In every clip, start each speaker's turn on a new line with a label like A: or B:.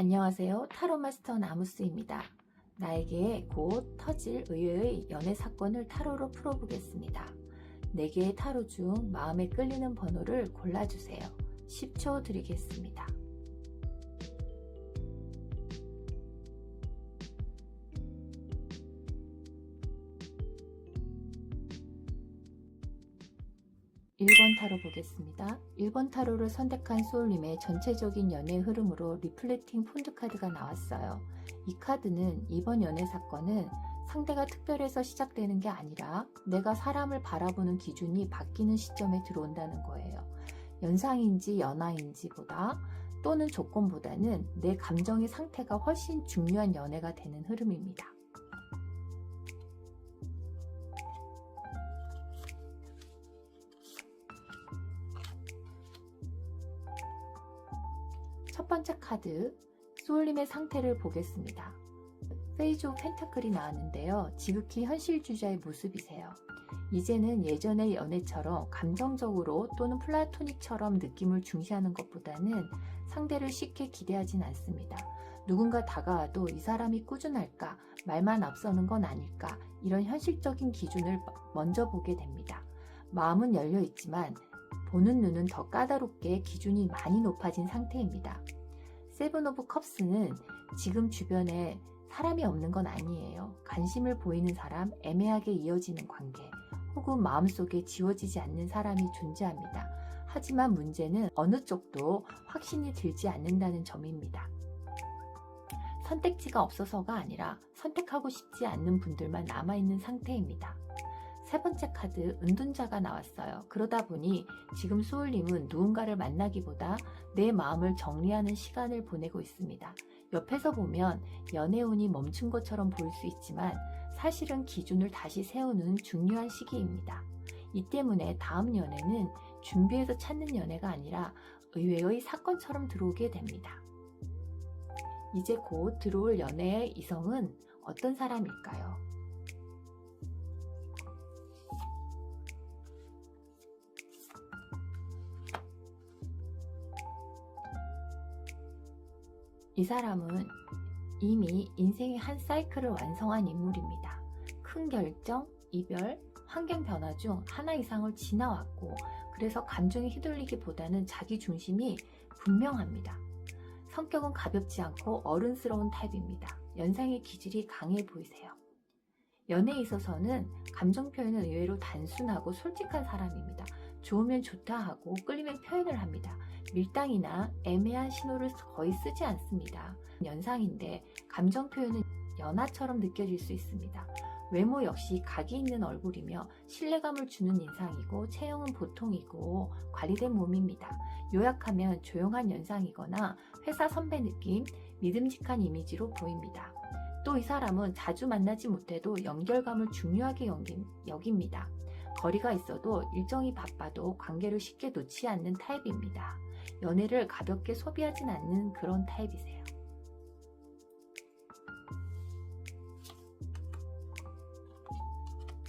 A: 안녕하세요. 타로 마스터 나무스입니다. 나에게 곧 터질 의외의 연애 사건을 타로로 풀어보겠습니다. 4개의 타로 중 마음에 끌리는 번호를 골라주세요. 10초 드리겠습니다. (1번) 타로 보겠습니다. 1번 타로를 선택한 소울님의 전체적인 연애 흐름으로 리플렉팅 폰드 카드가 나왔어요. 이 카드는 이번 연애 사건은 상대가 특별해서 시작되는 게 아니라 내가 사람을 바라보는 기준이 바뀌는 시점에 들어온다는 거예요. 연상인지 연하인지 보다 또는 조건보다는 내 감정의 상태가 훨씬 중요한 연애가 되는 흐름입니다. 첫 번째 카드, 소울님의 상태를 보겠습니다. 페이즈 오브 펜타클이 나왔는데요. 지극히 현실주의자의 모습이세요. 이제는 예전의 연애처럼 감정적으로 또는 플라토닉처럼 느낌을 중시하는 것보다는 상대를 쉽게 기대하진 않습니다. 누군가 다가와도 이 사람이 꾸준할까, 말만 앞서는 건 아닐까, 이런 현실적인 기준을 먼저 보게 됩니다. 마음은 열려있지만 보는 눈은 더 까다롭게 기준이 많이 높아진 상태입니다. 세븐 오브 컵스는 지금 주변에 사람이 없는 건 아니에요. 관심을 보이는 사람, 애매하게 이어지는 관계, 혹은 마음속에 지워지지 않는 사람이 존재합니다. 하지만 문제는 어느 쪽도 확신이 들지 않는다는 점입니다. 선택지가 없어서가 아니라 선택하고 싶지 않는 분들만 남아있는 상태입니다. 세 번째 카드, 은둔자가 나왔어요. 그러다 보니 지금 소울님은 누군가를 만나기보다 내 마음을 정리하는 시간을 보내고 있습니다. 옆에서 보면 연애운이 멈춘 것처럼 보일 수 있지만 사실은 기준을 다시 세우는 중요한 시기입니다. 이 때문에 다음 연애는 준비해서 찾는 연애가 아니라 의외의 사건처럼 들어오게 됩니다. 이제 곧 들어올 연애의 이성은 어떤 사람일까요? 이 사람은 이미 인생의 한 사이클을 완성한 인물입니다. 큰 결정, 이별, 환경 변화 중 하나 이상을 지나왔고 그래서 감정에 휘둘리기보다는 자기 중심이 분명합니다. 성격은 가볍지 않고 어른스러운 타입입니다. 연상의 기질이 강해 보이세요. 연애에 있어서는 감정 표현은 의외로 단순하고 솔직한 사람입니다. 좋으면 좋다 하고 끌리면 표현을 합니다. 밀당이나 애매한 신호를 거의 쓰지 않습니다. 연상인데 감정 표현은 연하처럼 느껴질 수 있습니다. 외모 역시 각이 있는 얼굴이며 신뢰감을 주는 인상이고 체형은 보통이고 관리된 몸입니다. 요약하면 조용한 연상이거나 회사 선배 느낌, 믿음직한 이미지로 보입니다. 또 이 사람은 자주 만나지 못해도 연결감을 중요하게 여깁니다. 거리가 있어도 일정이 바빠도 관계를 쉽게 놓지 않는 타입입니다. 연애를 가볍게 소비하진 않는 그런 타입이세요.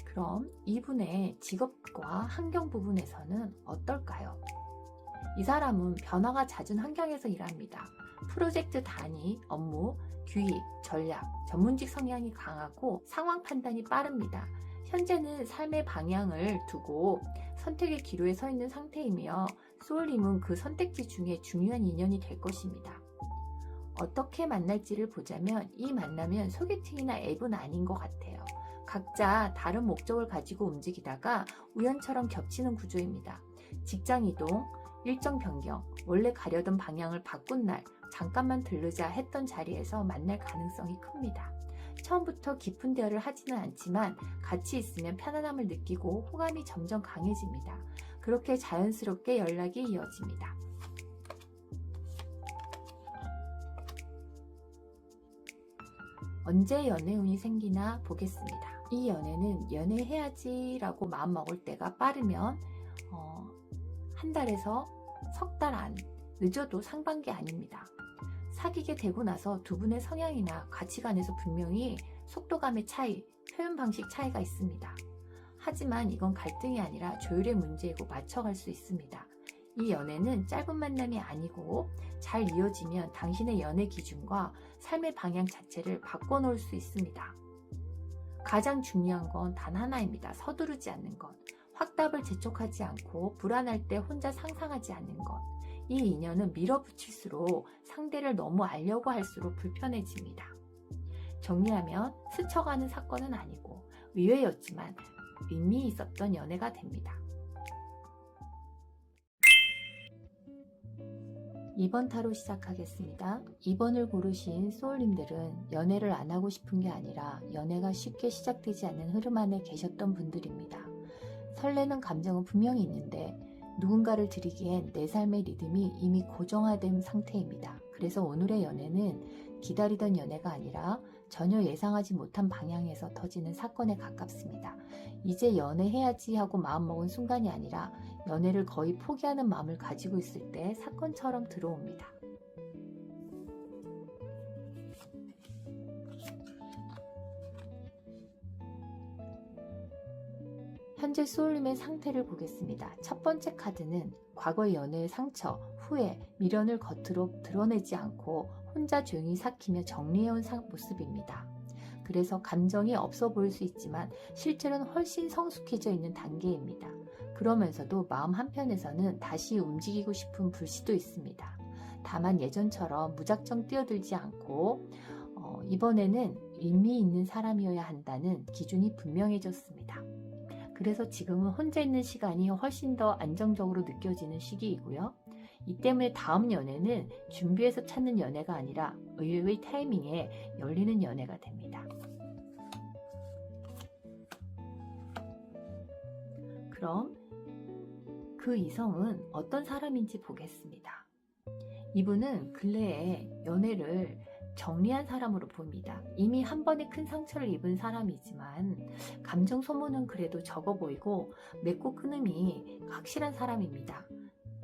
A: 그럼 이분의 직업과 환경 부분에서는 어떨까요? 이 사람은 변화가 잦은 환경에서 일합니다. 프로젝트 단위, 업무, 규칙, 전략, 전문직 성향이 강하고 상황 판단이 빠릅니다. 현재는 삶의 방향을 두고 선택의 기로에 서 있는 상태이며 소울님은 그 선택지 중에 중요한 인연이 될 것입니다. 어떻게 만날지를 보자면 이 만남은 소개팅이나 앱은 아닌 것 같아요. 각자 다른 목적을 가지고 움직이다가 우연처럼 겹치는 구조입니다. 직장 이동, 일정 변경, 원래 가려던 방향을 바꾼 날, 잠깐만 들르자 했던 자리에서 만날 가능성이 큽니다. 처음부터 깊은 대화를 하지는 않지만 같이 있으면 편안함을 느끼고 호감이 점점 강해집니다. 그렇게 자연스럽게 연락이 이어집니다. 언제 연애운이 생기나 보겠습니다. 이 연애는 연애해야지 라고 마음먹을 때가 빠르면 한 달에서 석 달 안, 늦어도 상반기 아닙니다. 사귀게 되고 나서 두 분의 성향이나 가치관에서 분명히 속도감의 차이, 표현 방식 차이가 있습니다. 하지만 이건 갈등이 아니라 조율의 문제이고 맞춰갈 수 있습니다. 이 연애는 짧은 만남이 아니고 잘 이어지면 당신의 연애 기준과 삶의 방향 자체를 바꿔놓을 수 있습니다. 가장 중요한 건 단 하나입니다. 서두르지 않는 것. 확답을 재촉하지 않고 불안할 때 혼자 상상하지 않는 것. 이 인연은 밀어붙일수록 상대를 너무 알려고 할수록 불편해집니다. 정리하면 스쳐가는 사건은 아니고 의외였지만 의미 있었던 연애가 됩니다. 2번 타로 시작하겠습니다. 2번을 고르신 소울님들은 연애를 안 하고 싶은 게 아니라 연애가 쉽게 시작되지 않는 흐름 안에 계셨던 분들입니다. 설레는 감정은 분명히 있는데 누군가를 드리기엔 내 삶의 리듬이 이미 고정화된 상태입니다. 그래서 오늘의 연애는 기다리던 연애가 아니라 전혀 예상하지 못한 방향에서 터지는 사건에 가깝습니다. 이제 연애해야지 하고 마음먹은 순간이 아니라 연애를 거의 포기하는 마음을 가지고 있을 때 사건처럼 들어옵니다. 현재 소울님의 상태를 보겠습니다. 첫 번째 카드는 과거의 연애의 상처, 후회, 미련을 겉으로 드러내지 않고 혼자 조용히 삭히며 정리해온 모습입니다. 그래서 감정이 없어 보일 수 있지만 실제로는 훨씬 성숙해져 있는 단계입니다. 그러면서도 마음 한편에서는 다시 움직이고 싶은 불씨도 있습니다. 다만 예전처럼 무작정 뛰어들지 않고 이번에는 의미 있는 사람이어야 한다는 기준이 분명해졌습니다. 그래서 지금은 혼자 있는 시간이 훨씬 더 안정적으로 느껴지는 시기이고요. 이 때문에 다음 연애는 준비해서 찾는 연애가 아니라 의외의 타이밍에 열리는 연애가 됩니다. 그럼 그 이성은 어떤 사람인지 보겠습니다. 이분은 근래에 연애를 정리한 사람으로 보입니다. 이미 한 번의 큰 상처를 입은 사람이지만 감정 소모는 그래도 적어 보이고 맺고 끊음이 확실한 사람입니다.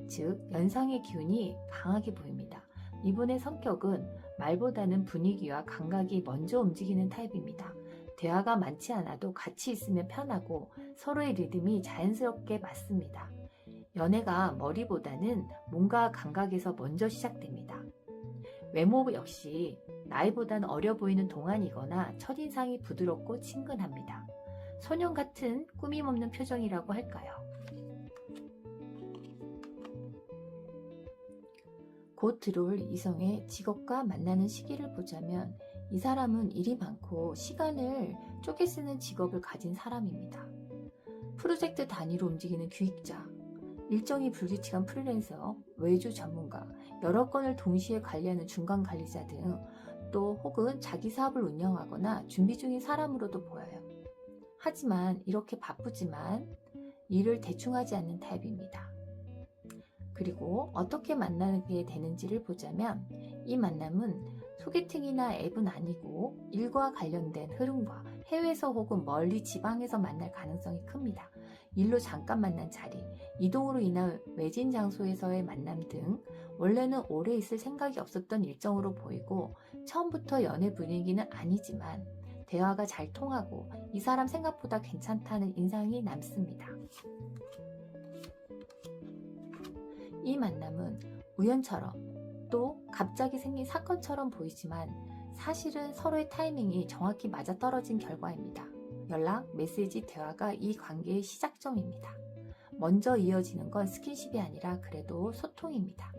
A: 즉 연상의 기운이 강하게 보입니다. 이분의 성격은 말보다는 분위기와 감각이 먼저 움직이는 타입입니다. 대화가 많지 않아도 같이 있으면 편하고 서로의 리듬이 자연스럽게 맞습니다. 연애가 머리보다는 몸과 감각에서 먼저 시작됩니다. 외모 역시 나이보다는 어려 보이는 동안이거나 첫인상이 부드럽고 친근합니다. 소년 같은 꾸밈 없는 표정이라고 할까요? 곧 들어올 이성의 직업과 만나는 시기를 보자면 이 사람은 일이 많고 시간을 쪼개 쓰는 직업을 가진 사람입니다. 프로젝트 단위로 움직이는 기획자, 일정이 불규칙한 프리랜서, 외주 전문가, 여러 건을 동시에 관리하는 중간 관리자 등 또 혹은 자기 사업을 운영하거나 준비 중인 사람으로도 보여요. 하지만 이렇게 바쁘지만 일을 대충 하지 않는 타입입니다. 그리고 어떻게 만나게 되는지를 보자면 이 만남은 소개팅이나 앱은 아니고 일과 관련된 흐름과 해외에서 혹은 멀리 지방에서 만날 가능성이 큽니다. 일로 잠깐 만난 자리, 이동으로 인한 외진 장소에서의 만남 등 원래는 오래 있을 생각이 없었던 일정으로 보이고 처음부터 연애 분위기는 아니지만 대화가 잘 통하고 이 사람 생각보다 괜찮다는 인상이 남습니다. 이 만남은 우연처럼 또 갑자기 생긴 사건처럼 보이지만 사실은 서로의 타이밍이 정확히 맞아떨어진 결과입니다. 연락, 메시지, 대화가 이 관계의 시작점입니다. 먼저 이어지는 건 스킨십이 아니라 그래도 소통입니다.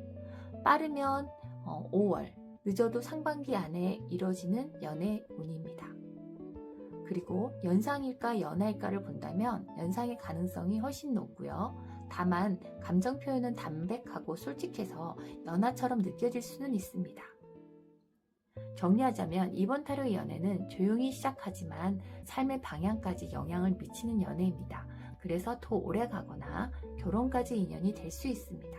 A: 빠르면 5월, 늦어도 상반기 안에 이뤄지는 연애 운입니다. 그리고 연상일까 연하일까를 본다면 연상의 가능성이 훨씬 높고요. 다만 감정 표현은 담백하고 솔직해서 연하처럼 느껴질 수는 있습니다. 정리하자면 이번 타로의 연애는 조용히 시작하지만 삶의 방향까지 영향을 미치는 연애입니다. 그래서 더 오래 가거나 결혼까지 인연이 될 수 있습니다.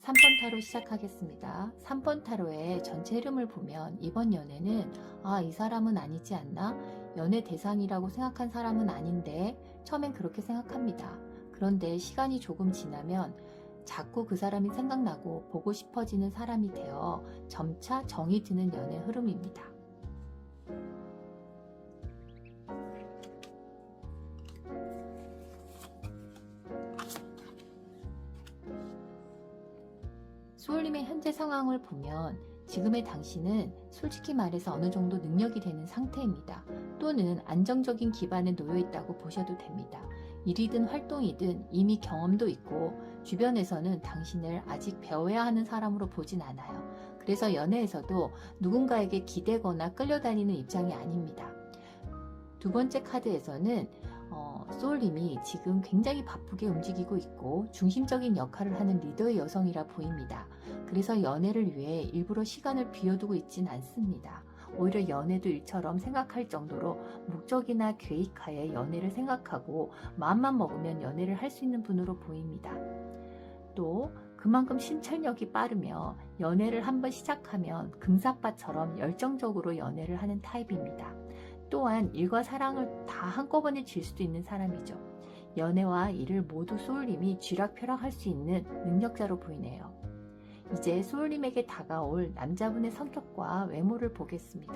A: 3번 타로 시작하겠습니다. 3번 타로의 전체 흐름을 보면 이번 연애는 이 사람은 아니지 않나? 연애 대상이라고 생각한 사람은 아닌데 처음엔 그렇게 생각합니다. 그런데 시간이 조금 지나면 자꾸 그 사람이 생각나고 보고 싶어지는 사람이 되어 점차 정이 드는 연애 흐름입니다. 소울님의 현재 상황을 보면 지금의 당신은 솔직히 말해서 어느 정도 능력이 되는 상태입니다. 또는 안정적인 기반에 놓여 있다고 보셔도 됩니다. 일이든 활동이든 이미 경험도 있고 주변에서는 당신을 아직 배워야 하는 사람으로 보진 않아요. 그래서 연애에서도 누군가에게 기대거나 끌려다니는 입장이 아닙니다. 두 번째 카드에서는 소울님이 지금 굉장히 바쁘게 움직이고 있고 중심적인 역할을 하는 리더의 여성이라 보입니다. 그래서 연애를 위해 일부러 시간을 비워두고 있진 않습니다. 오히려 연애도 일처럼 생각할 정도로 목적이나 계획하에 연애를 생각하고 마음만 먹으면 연애를 할 수 있는 분으로 보입니다. 또 그만큼 신철력이 빠르며 연애를 한번 시작하면 금사빠처럼 열정적으로 연애를 하는 타입입니다. 또한 일과 사랑을 다 한꺼번에 질 수도 있는 사람이죠. 연애와 일을 모두 소울님이 쥐락펴락할 수 있는 능력자로 보이네요. 이제 소울님에게 다가올 남자분의 성격과 외모를 보겠습니다.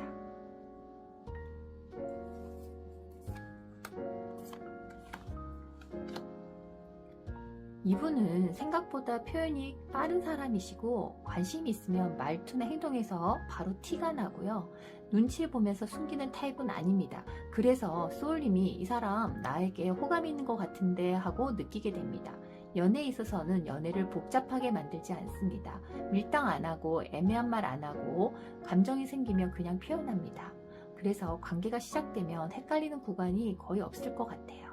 A: 이분은 생각보다 표현이 빠른 사람이시고 관심이 있으면 말투나 행동에서 바로 티가 나고요. 눈치 보면서 숨기는 타입은 아닙니다. 그래서 소울님이 이 사람 나에게 호감이 있는 것 같은데 하고 느끼게 됩니다. 연애에 있어서는 연애를 복잡하게 만들지 않습니다. 밀당 안 하고 애매한 말 안 하고 감정이 생기면 그냥 표현합니다. 그래서 관계가 시작되면 헷갈리는 구간이 거의 없을 것 같아요.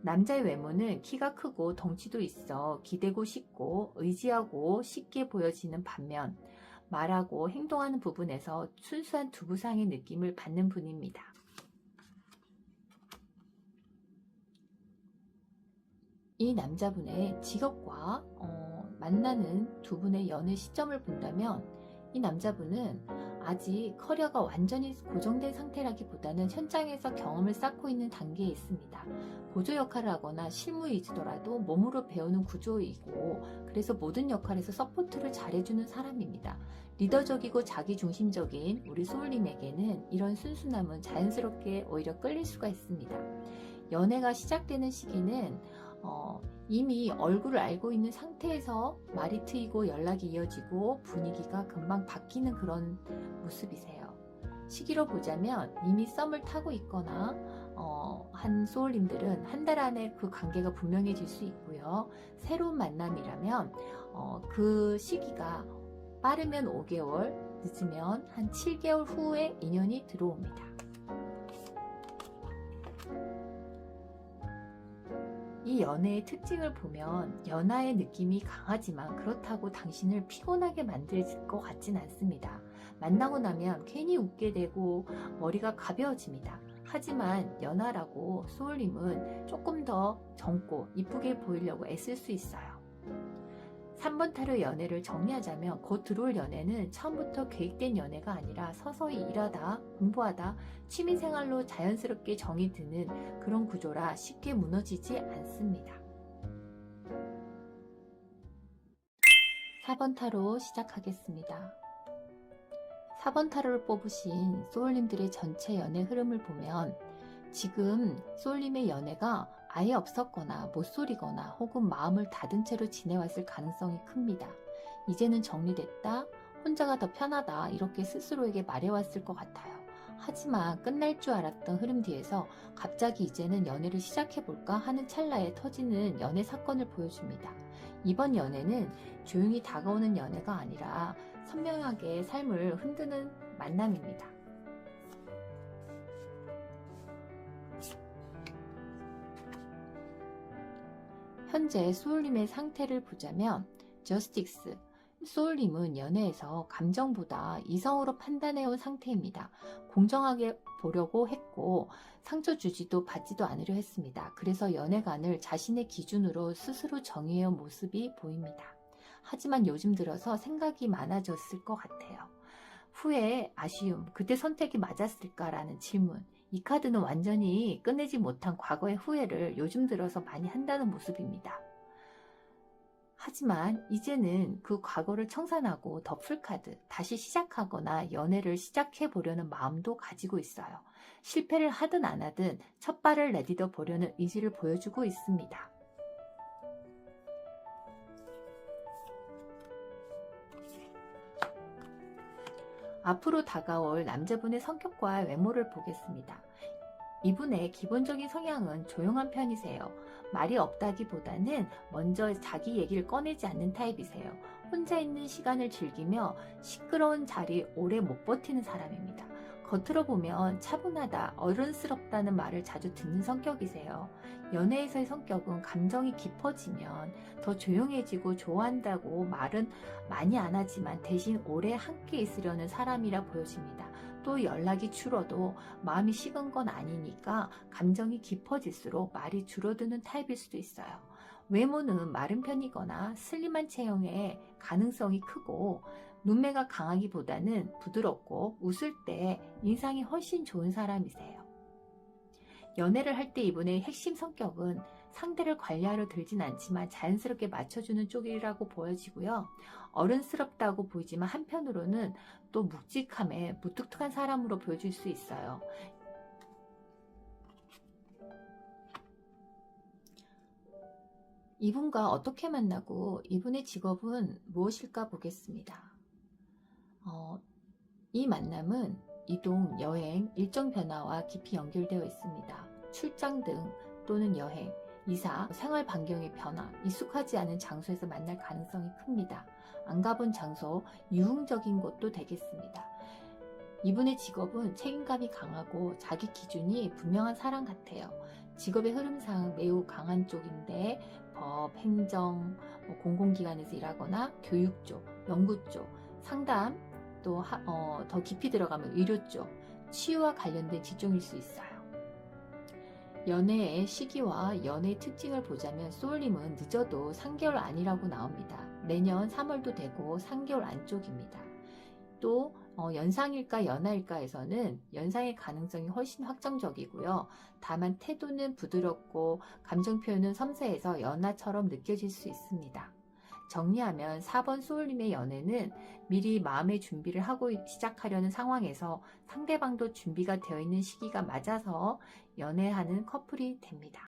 A: 남자의 외모는 키가 크고 덩치도 있어 기대고 싶고 의지하고 쉽게 보여지는 반면 말하고 행동하는 부분에서 순수한 두부상의 느낌을 받는 분입니다. 이 남자분의 직업과 만나는 두 분의 연애 시점을 본다면 이 남자분은 아직 커리어가 완전히 고정된 상태라기보다는 현장에서 경험을 쌓고 있는 단계에 있습니다. 보조 역할을 하거나 실무이지더라도 몸으로 배우는 구조이고 그래서 모든 역할에서 서포트를 잘해주는 사람입니다. 리더적이고 자기중심적인 우리 소울님에게는 이런 순수함은 자연스럽게 오히려 끌릴 수가 있습니다. 연애가 시작되는 시기는 이미 얼굴을 알고 있는 상태에서 말이 트이고 연락이 이어지고 분위기가 금방 바뀌는 그런 모습이세요. 시기로 보자면 이미 썸을 타고 있거나 한 소울님들은 한 달 안에 그 관계가 분명해질 수 있고요. 새로운 만남이라면 그 시기가 빠르면 5개월, 늦으면 한 7개월 후에 인연이 들어옵니다. 이 연애의 특징을 보면 연하의 느낌이 강하지만 그렇다고 당신을 피곤하게 만들 것 같진 않습니다. 만나고 나면 괜히 웃게 되고 머리가 가벼워집니다. 하지만 연하라고 소울님은 조금 더 젊고 이쁘게 보이려고 애쓸 수 있어요. 3번 타로 연애를 정리하자면 곧 들어올 연애는 처음부터 계획된 연애가 아니라 서서히 일하다 공부하다 취미생활로 자연스럽게 정이 드는 그런 구조라 쉽게 무너지지 않습니다. 4번 타로 시작하겠습니다. 4번 타로를 뽑으신 소울님들의 전체 연애 흐름을 보면 지금 소울님의 연애가 아예 없었거나 못소리거나 혹은 마음을 닫은 채로 지내왔을 가능성이 큽니다. 이제는 정리됐다, 혼자가 더 편하다 이렇게 스스로에게 말해왔을 것 같아요. 하지만 끝날 줄 알았던 흐름 뒤에서 갑자기 이제는 연애를 시작해볼까 하는 찰나에 터지는 연애 사건을 보여줍니다. 이번 연애는 조용히 다가오는 연애가 아니라 선명하게 삶을 흔드는 만남입니다. 현재 소울님의 상태를 보자면 저스틱스, 소울님은 연애에서 감정보다 이성으로 판단해온 상태입니다. 공정하게 보려고 했고 상처 주지도 받지도 않으려 했습니다. 그래서 연애관을 자신의 기준으로 스스로 정의해온 모습이 보입니다. 하지만 요즘 들어서 생각이 많아졌을 것 같아요. 후회, 아쉬움, 그때 선택이 맞았을까라는 질문. 이 카드는 완전히 끝내지 못한 과거의 후회를 요즘 들어서 많이 한다는 모습입니다. 하지만 이제는 그 과거를 청산하고 더 풀카드, 다시 시작하거나 연애를 시작해보려는 마음도 가지고 있어요. 실패를 하든 안 하든 첫 발을 내디뎌 보려는 의지를 보여주고 있습니다. 앞으로 다가올 남자분의 성격과 외모를 보겠습니다. 이분의 기본적인 성향은 조용한 편이세요. 말이 없다기보다는 먼저 자기 얘기를 꺼내지 않는 타입이세요. 혼자 있는 시간을 즐기며 시끄러운 자리 오래 못 버티는 사람입니다. 겉으로 보면 차분하다, 어른스럽다는 말을 자주 듣는 성격이세요. 연애에서의 성격은 감정이 깊어지면 더 조용해지고 좋아한다고 말은 많이 안 하지만 대신 오래 함께 있으려는 사람이라 보여집니다. 또 연락이 줄어도 마음이 식은 건 아니니까 감정이 깊어질수록 말이 줄어드는 타입일 수도 있어요. 외모는 마른 편이거나 슬림한 체형의 가능성이 크고 눈매가 강하기보다는 부드럽고 웃을 때 인상이 훨씬 좋은 사람이세요. 연애를 할 때 이분의 핵심 성격은 상대를 관리하려 들진 않지만 자연스럽게 맞춰주는 쪽이라고 보여지고요. 어른스럽다고 보이지만 한편으로는 또 묵직함에 무뚝뚝한 사람으로 보여질 수 있어요. 이분과 어떻게 만나고 이분의 직업은 무엇일까 보겠습니다. 이 만남은 이동, 여행, 일정 변화와 깊이 연결되어 있습니다. 출장 등 또는 여행, 이사, 생활 반경의 변화, 익숙하지 않은 장소에서 만날 가능성이 큽니다. 안 가본 장소, 유흥적인 곳도 되겠습니다. 이분의 직업은 책임감이 강하고 자기 기준이 분명한 사람 같아요. 직업의 흐름상 매우 강한 쪽인데 법, 행정, 공공기관에서 일하거나 교육 쪽, 연구 쪽, 상담, 또 더 깊이 들어가면 의료 쪽, 치유와 관련된 직종일 수 있어요. 연애의 시기와 연애의 특징을 보자면 소울님은 늦어도 3개월 안이라고 나옵니다. 내년 3월도 되고 3개월 안쪽입니다. 또 연상일까 연하일까에서는 연상의 가능성이 훨씬 확정적이고요. 다만 태도는 부드럽고 감정 표현은 섬세해서 연하처럼 느껴질 수 있습니다. 정리하면 4번 소울님의 연애는 미리 마음의 준비를 하고 시작하려는 상황에서 상대방도 준비가 되어 있는 시기가 맞아서 연애하는 커플이 됩니다.